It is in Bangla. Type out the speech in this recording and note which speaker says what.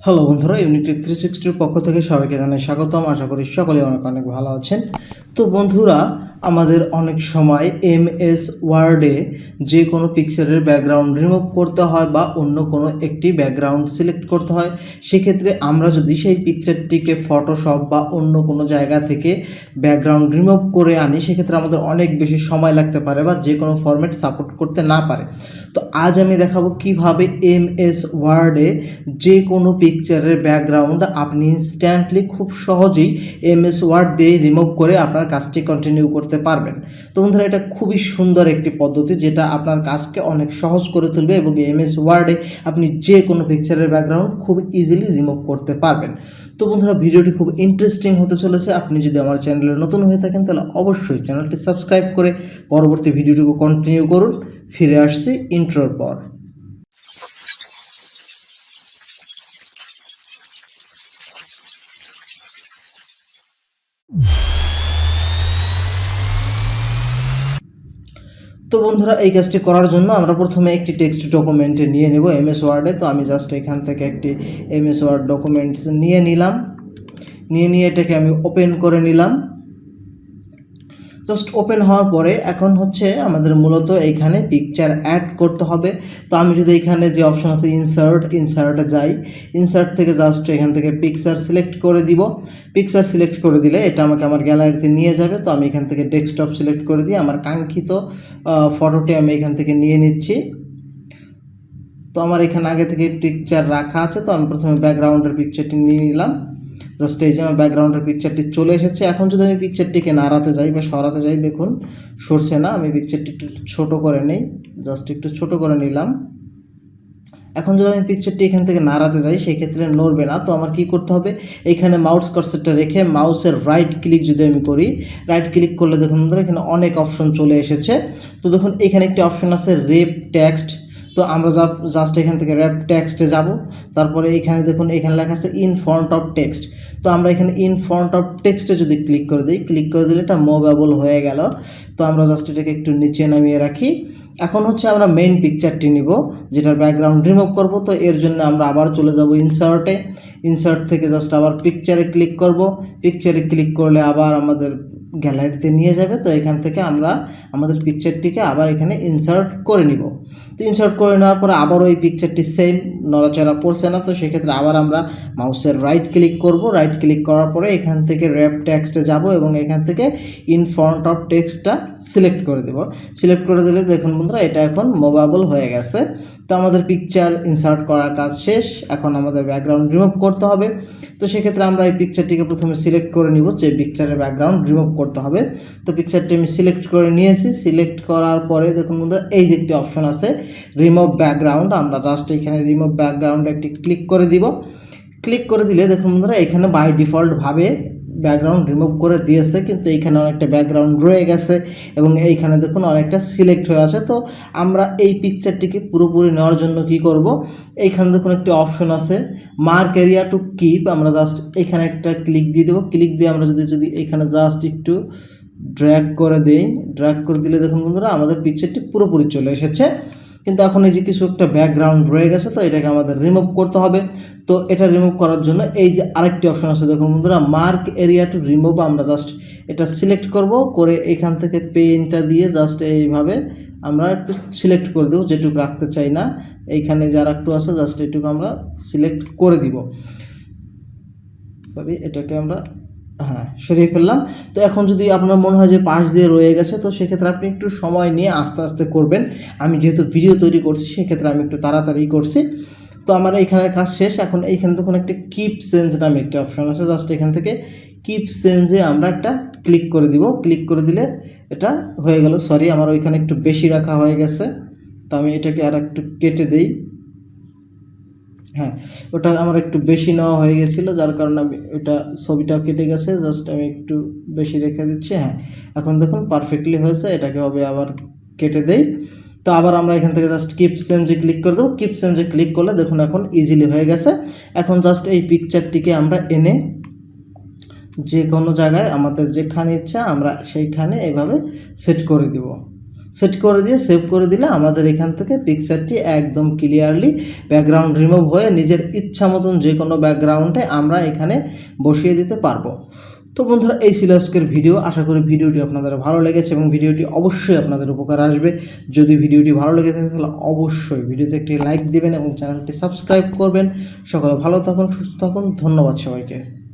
Speaker 1: হ্যালো বন্ধুরা, ইউনিটেক 360 পক্ষ থেকে সবাইকে জানাই স্বাগতম। আশা করি সকলে অনেক অনেক ভালো আছেন। তো বন্ধুরা, আমাদের অনেক সময় এমএস ওয়ার্ডে যে কোনো পিকচারের ব্যাকগ্রাউন্ড রিমুভ করতে হয় বা অন্য কোনো একটি ব্যাকগ্রাউন্ড সিলেক্ট করতে হয়। সেক্ষেত্রে আমরা যদি সেই পিকচারটিকে ফটোশপ বা অন্য কোনো জায়গা থেকে ব্যাকগ্রাউন্ড রিমুভ করে আনি, সেক্ষেত্রে আমাদের অনেক বেশি সময় লাগতে পারে বা যে কোনো ফরম্যাট সাপোর্ট করতে না পারে। তো আজ আমি দেখাবো কিভাবে এমএস ওয়ার্ডে যে কোনো পিকচারের ব্যাকগ্রাউন্ড আপনি ইনস্ট্যান্টলি খুব সহজেই এমএস ওয়ার্ড দিয়ে রিমুভ করে আপনার কাজটি কন্টিনিউ করতে পারবেন। তো বন্ধুরা, এটা খুবই সুন্দর একটি পদ্ধতি যেটা আপনার কাজকে অনেক সহজ করে তুলবে এবং এমএস ওয়ার্ডে আপনি যে কোনো পিকচারের ব্যাকগ্রাউন্ড খুব ইজিলি রিমুভ করতে পারবেন। তো বন্ধুরা, ভিডিওটি খুব ইন্টারেস্টিং হতে চলেছে। আপনি যদি আমার চ্যানেলে নতুন হয়ে থাকেন তাহলে অবশ্যই চ্যানেলটি সাবস্ক্রাইব করে পরবর্তী ভিডিওটিকে কন্টিনিউ করুন। ফিরে আসছি ইন্ট্রোর পর। তো বন্ধুরা, এই কাজটি করার জন্য আমরা প্রথমে একটি টেক্সট ডকুমেন্টে নিয়ে নেব এমএস ওয়ার্ডে। তো আমি জাস্ট এখান থেকে একটি এমএস ওয়ার্ড ডকুমেন্টস নিয়ে নিলাম। নিয়ে এটাকে আমি ওপেন করে নিলাম। জাস্ট ওপেন হওয়ার পরে এখন হচ্ছে আমাদের মূলত এইখানে পিকচার অ্যাড করতে হবে। তো আমি যদি এখানে যে অপশন আছে ইনসার্টে যাই, ইনসার্ট থেকে জাস্ট এখান থেকে পিকচার সিলেক্ট করে দিব। পিকচার সিলেক্ট করে দিলে এটা আমাকে আমার গ্যালারিতে নিয়ে যাবে। তো আমি এখান থেকে ডেস্কটপ সিলেক্ট করে দিয়ে আমার কাঙ্ক্ষিত ফটোটি আমি এখান থেকে নিয়ে নিচ্ছি। তো আমার এখানে আগে থেকে পিকচার রাখা আছে, তো আমি প্রথমে ব্যাকগ্রাউন্ডের পিকচারটি নিয়ে নিলাম। জাস্ট এই যে আমার ব্যাকগ্রাউন্ডের পিকচারটি চলে এসেছে। এখন যদি আমি পিকচারটিকে নাড়াতে যাই বা সরাতে যাই, দেখুন সরছে না। আমি পিকচারটি একটু ছোট করে নেই, জাস্ট একটু ছোট করে নিলাম। এখন যদি আমি পিকচারটি এখান থেকে নাড়াতে যাই, সেক্ষেত্রে নড়বে না। তো আমার কি করতে হবে, এইখানে মাউস কার্সারটা রেখে মাউসের রাইট ক্লিক যদি আমি করি, রাইট ক্লিক করলে দেখুন বন্ধুরা এখানে অনেক অপশন চলে এসেছে। তো দেখুন এখানে একটি অপশন আছে রেপ টেক্সট। তো আমরা জাস্ট এখান থেকে র্যাপ টেক্সটে যাব। তারপরে এখানে দেখুন এখানে লেখা আছে ইন ফ্রন্ট অফ টেক্সট। তো আমরা এখানে ইন ফ্রন্ট অফ টেক্সটে যদি ক্লিক করে দিই, ক্লিক করে দিলে এটা মুভেবল হয়ে গেল। তো আমরা জাস্ট এটাকে একটু নিচে নামিয়ে রাখি। এখন হচ্ছে আমরা মেইন পিকচারটি নিব যেটার ব্যাকগ্রাউন্ড রিমুভ করব। তো এর জন্য আমরা আবার চলে যাব ইনসার্ট থেকে জাস্ট আবার পিকচারে ক্লিক করব। পিকচারে ক্লিক করলে আবার আমাদের গ্যালারিতে নিয়ে যাবে। তো এখান থেকে আমরা আমাদের পিকচারটিকে আবার এখানে ইনসার্ট করে নিব। তো ইনসার্ট করে নেওয়ার পরে আবার ওই পিকচারটি সেম নড়াচড়া করছে না। তো সেক্ষেত্রে আবার আমরা মাউসের রাইট ক্লিক করব। রাইট ক্লিক করার পরে এখান থেকে র্যাপ টেক্সটে যাব এবং এখান থেকে ইন ফ্রন্ট অফ টেক্সটটা সিলেক্ট করে দেব। সিলেক্ট করে দিলে দেখুন বন্ধুরা এটা এখন মুভেবল হয়ে গেছে। তো আমাদের পিকচার ইনসার্ট করার কাজ শেষ। এখন আমাদের ব্যাকগ্রাউন্ড রিমুভ করতে হবে। তো সেক্ষেত্রে আমরা এই পিকচারটিকে প্রথমে সিলেক্ট করে নিব যে পিকচারের ব্যাকগ্রাউন্ড রিমুভ করতে হবে। তো পিকচারটি আমি সিলেক্ট করে নিয়েছি। সিলেক্ট করার পরে দেখুন বন্ধুরা এই যে একটি অপশন আছে রিমুভ ব্যাকগ্রাউন্ড, আমরা জাস্ট এখানে রিমুভ ব্যাকগ্রাউন্ডে একটি ক্লিক করে দিব। ক্লিক করে দিলে দেখুন বন্ধুরা এখানে বাই ডিফল্টভাবে ব্যাকগ্রাউন্ড রিমুভ করে দিয়েছে, কিন্তু এইখানে অনেকটা ব্যাকগ্রাউন্ড রয়ে গেছে এবং এইখানে দেখুন অনেকটা সিলেক্ট হয়ে আছে। তো আমরা এই পিকচারটিকে পুরোপুরি নেওয়ার জন্য কি করব, এইখানে দেখুন একটি অপশন আছে মার্ক এরিয়া টু কিপ। আমরা জাস্ট এখানে একটা ক্লিক দিয়ে দেবো। ক্লিক দিয়ে আমরা যদি এখানে জাস্ট একটু ড্র্যাগ করে দিই, ড্র্যাগ করে দিলে দেখুন বন্ধুরা আমাদের পিকচারটি পুরোপুরি চলে এসেছে। কিন্তু এখন এই যে কিছু একটা ব্যাকগ্রাউন্ড রয়ে গেছে, তো এটাকে আমাদের রিমুভ করতে হবে। তো এটা রিমুভ করার জন্য এই যে আরেকটি অপশন আছে দেখুন বন্ধুরা মার্ক এরিয়া টু রিমুভ। আমরা জাস্ট এটা সিলেক্ট করব, করে এখান থেকে পেনটা দিয়ে জাস্ট এইভাবে আমরা একটু সিলেক্ট করে দেবো, যেটুকু রাখতে চাই না। এইখানে যারা একটু আছে জাস্ট এটুকু আমরা সিলেক্ট করে দিব। সরি, এটাকে আমরা সরিয়ে ফেললাম। তো এখন যদি আপনার মনে হয় যে পাশ দিয়ে রয়ে গেছে, তো সেক্ষেত্রে আপনি একটু সময় নিয়ে আস্তে আস্তে করবেন। আমি যেহেতু ভিডিও তৈরি করছি সেক্ষেত্রে আমি একটু তাড়াতাড়ি করছি। তো আমার এইখানে কাজ শেষ। এখন এইখানে তখন একটা কিপ চেঞ্জ নামে একটা অপশন আছে, জাস্ট এখান থেকে কিপ চেঞ্জে আমরা একটা ক্লিক করে দিব। ক্লিক করে দিলে এটা হয়ে গেল। সরি, আমার ওইখানে একটু বেশি রাখা হয়ে গেছে, তো আমি এটাকে আর একটু কেটে দেই। ওটা আমার একটু বেশি নেওয়া হয়ে গেছিলো, যার কারণে আমি ওটা ছবিটা কেটে গেছে। জাস্ট আমি একটু বেশি রেখে দিচ্ছি। এখন দেখুন পারফেক্টলি হয়েছে। এটাকে হবে আবার কেটে দেই। তো আবার আমরা এখান থেকে জাস্ট কিপ চেঞ্জে ক্লিক করে দেবো। কিপ চেঞ্জে ক্লিক করলে দেখুন এখন ইজিলি হয়ে গেছে। এখন জাস্ট এই পিকচারটিকে আমরা এনে যে কোনো জায়গায় আমাদের যেখানে ইচ্ছা আমরা সেইখানে এইভাবে সেট করে দিব। সেট করে দিয়ে সেভ করে দিলে আমাদের এখান থেকে পিকচারটি একদম ক্লিয়ারলি ব্যাকগ্রাউন্ড রিমুভ হয়ে নিজের ইচ্ছা মতন যে কোনো ব্যাকগ্রাউন্ডে আমরা এখানে বসিয়ে দিতে পারবো। তো বন্ধুরা, এই ছিল আজকের ভিডিও। আশা করি ভিডিওটি আপনাদের ভালো লেগেছে এবং ভিডিওটি অবশ্যই আপনাদের উপকার আসবে। যদি ভিডিওটি ভালো লেগে থাকে তাহলে অবশ্যই ভিডিওতে একটি লাইক দিবেন এবং চ্যানেলটি সাবস্ক্রাইব করবেন। সকলে ভালো থাকুন, সুস্থ থাকুন। ধন্যবাদ সবাইকে।